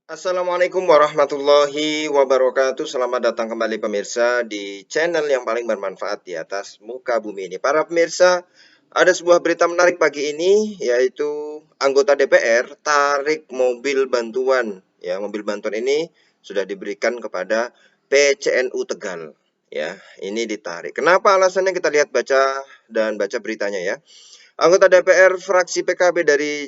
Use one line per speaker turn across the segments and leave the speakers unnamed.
Assalamualaikum warahmatullahi wabarakatuh. Selamat datang kembali pemirsa di channel yang paling bermanfaat di atas muka bumi ini. Para pemirsa, ada sebuah berita menarik pagi ini, yaitu anggota DPR tarik mobil bantuan. Ya, mobil bantuan ini sudah diberikan kepada PCNU Tegal. Ya, ini ditarik. Kenapa alasannya, kita lihat baca beritanya ya. Anggota DPR fraksi PKB dari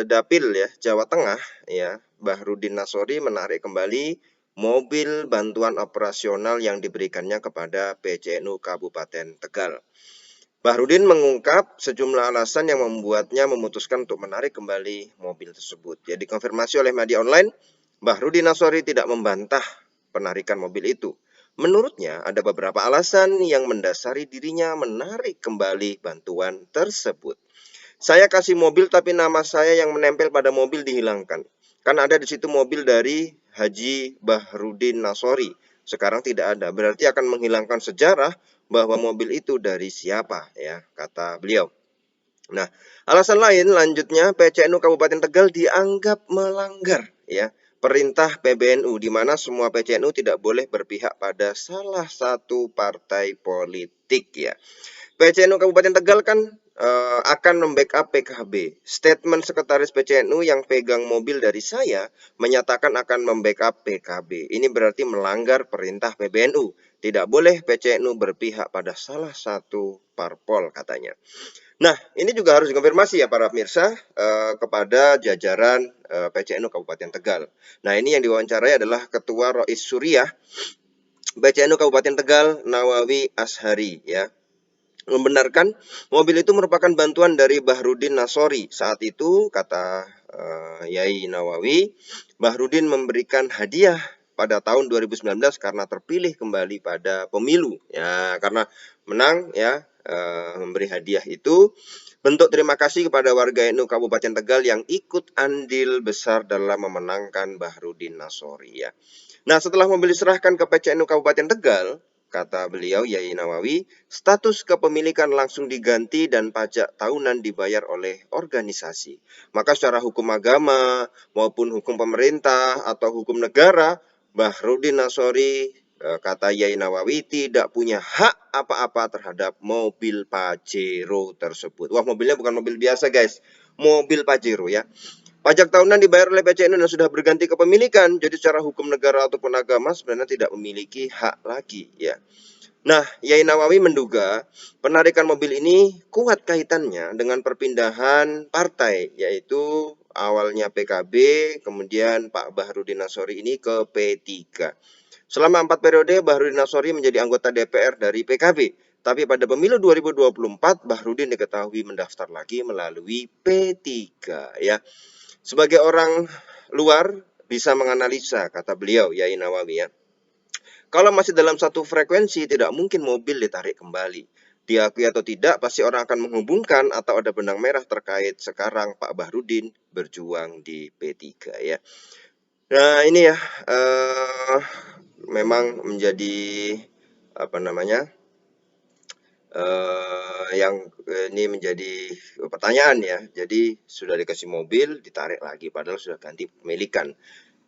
Dapil ya, Jawa Tengah ya, Bahrudin Nasori menarik kembali mobil bantuan operasional yang diberikannya kepada PCNU Kabupaten Tegal. Bahrudin mengungkap sejumlah alasan yang membuatnya memutuskan untuk menarik kembali mobil tersebut. Ya, dikonfirmasi oleh media online, Bahrudin Nasori tidak membantah penarikan mobil itu. Menurutnya, ada beberapa alasan yang mendasari dirinya menarik kembali bantuan tersebut. Saya kasih mobil tapi nama saya yang menempel pada mobil dihilangkan. Kan ada di situ mobil dari Haji Bahrudin Nasori. Sekarang tidak ada. Berarti akan menghilangkan sejarah bahwa mobil itu dari siapa ya, kata beliau. Nah, alasan lain lanjutnya, PCNU Kabupaten Tegal dianggap melanggar ya perintah PBNU, di mana semua PCNU tidak boleh berpihak pada salah satu partai politik ya. PCNU Kabupaten Tegal kan akan membackup PKB. Statement Sekretaris PCNU yang pegang mobil dari saya menyatakan akan membackup PKB. Ini berarti melanggar perintah PBNU. Tidak boleh PCNU berpihak pada salah satu parpol, katanya. Nah, ini juga harus dikonfirmasi ya para pemirsa kepada jajaran PCNU Kabupaten Tegal. Nah, ini yang diwawancarai adalah Ketua Rois Suriah PCNU Kabupaten Tegal, Nawawi Ashari ya, membenarkan mobil itu merupakan bantuan dari Bahrudin Nasori. Saat itu, kata Yai Nawawi, Bahrudin memberikan hadiah pada tahun 2019 karena terpilih kembali pada pemilu. Ya, karena menang ya, memberi hadiah itu bentuk terima kasih kepada warga NU Kabupaten Tegal yang ikut andil besar dalam memenangkan Bahrudin Nasori ya. Nah, setelah mobil diserahkan ke PCNU Kabupaten Tegal, kata beliau, Yai Nawawi, status kepemilikan langsung diganti dan pajak tahunan dibayar oleh organisasi. Maka secara hukum agama maupun hukum pemerintah atau hukum negara, Bahrudin Nasori, kata Yai Nawawi, tidak punya hak apa-apa terhadap mobil Pajero tersebut. Wah, mobilnya bukan mobil biasa guys, mobil Pajero ya. Pajak tahunan dibayar oleh PCNU dan sudah berganti kepemilikan. Jadi secara hukum negara ataupun agama sebenarnya tidak memiliki hak lagi ya. Nah, Yai Nawawi menduga penarikan mobil ini kuat kaitannya dengan perpindahan partai, yaitu awalnya PKB, kemudian Pak Bahrudin Nasori ini ke P3. Selama 4 periode, Bahrudin Nasori menjadi anggota DPR dari PKB. Tapi pada pemilu 2024, Bahrudin diketahui mendaftar lagi melalui P3 ya. Sebagai orang luar bisa menganalisa, kata beliau, Yai Nawawi ya. Kalau masih dalam satu frekuensi, tidak mungkin mobil ditarik kembali. Diakui atau tidak, pasti orang akan menghubungkan atau ada benang merah terkait sekarang Pak Bahrudin berjuang di P3 ya. Nah, ini ya, memang menjadi apa namanya, yang ini menjadi pertanyaan ya. Jadi sudah dikasih mobil, ditarik lagi, padahal sudah ganti pemilikan.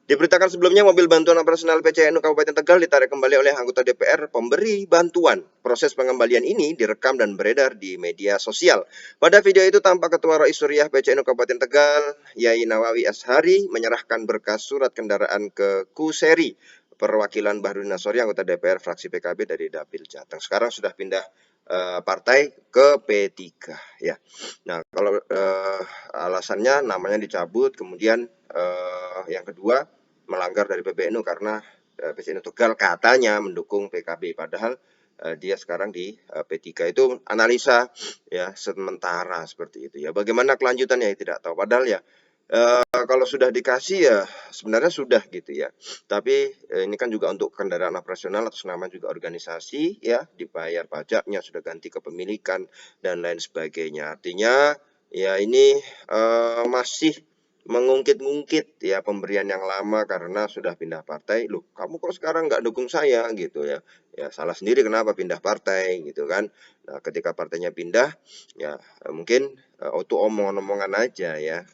Diberitakan sebelumnya, mobil bantuan operasional PCNU Kabupaten Tegal ditarik kembali oleh anggota DPR pemberi bantuan. Proses pengembalian ini direkam dan beredar di media sosial. Pada video itu tampak Ketua Rois Suriah PCNU Kabupaten Tegal, Yai Nawawi Ashari, menyerahkan berkas surat kendaraan ke Kuseri, perwakilan Bahrudin Nasori, anggota DPR fraksi PKB dari Dapil Jateng. Sekarang sudah pindah partai ke P3 ya. Nah, kalau alasannya namanya dicabut, kemudian yang kedua melanggar dari PBNU karena PCNU Tegal katanya mendukung PKB, padahal dia sekarang di P3. Itu analisa ya sementara seperti itu ya. Bagaimana kelanjutannya ya tidak tahu, padahal ya kalau sudah dikasih ya sebenarnya sudah gitu ya. Tapi ini kan juga untuk kendaraan operasional atas nama juga organisasi ya, dibayar pajaknya, sudah ganti kepemilikan dan lain sebagainya. Artinya ya ini masih mengungkit-ungkit ya pemberian yang lama karena sudah pindah partai. Loh, kamu kok sekarang nggak dukung saya gitu ya. Ya salah sendiri kenapa pindah partai gitu kan. Nah, ketika partainya pindah ya mungkin itu omongan-omongan aja ya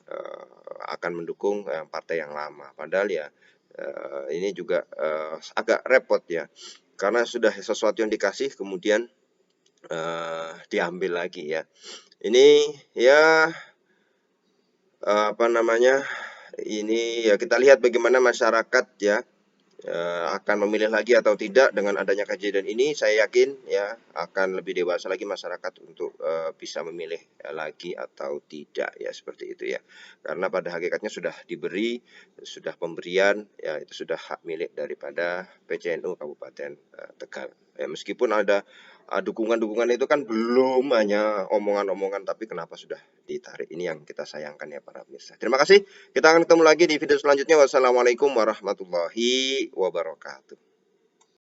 akan mendukung partai yang lama. Padahal ya ini juga agak repot ya. Karena sudah sesuatu yang dikasih kemudian diambil lagi ya. Ini ya apa namanya? Ini ya kita lihat bagaimana masyarakat ya akan memilih lagi atau tidak dengan adanya kejadian ini. Saya yakin ya akan lebih dewasa lagi masyarakat untuk bisa memilih lagi atau tidak ya seperti itu ya. Karena pada hakikatnya sudah diberi, sudah pemberian ya itu sudah hak milik daripada PCNU Kabupaten Tegal. Ya, meskipun ada dukungan-dukungan itu kan belum hanya omongan-omongan, tapi kenapa sudah ditarik? Ini yang kita sayangkan ya para pemirsa. Terima kasih. Kita akan ketemu lagi di video selanjutnya. Wassalamualaikum warahmatullahi wabarakatuh.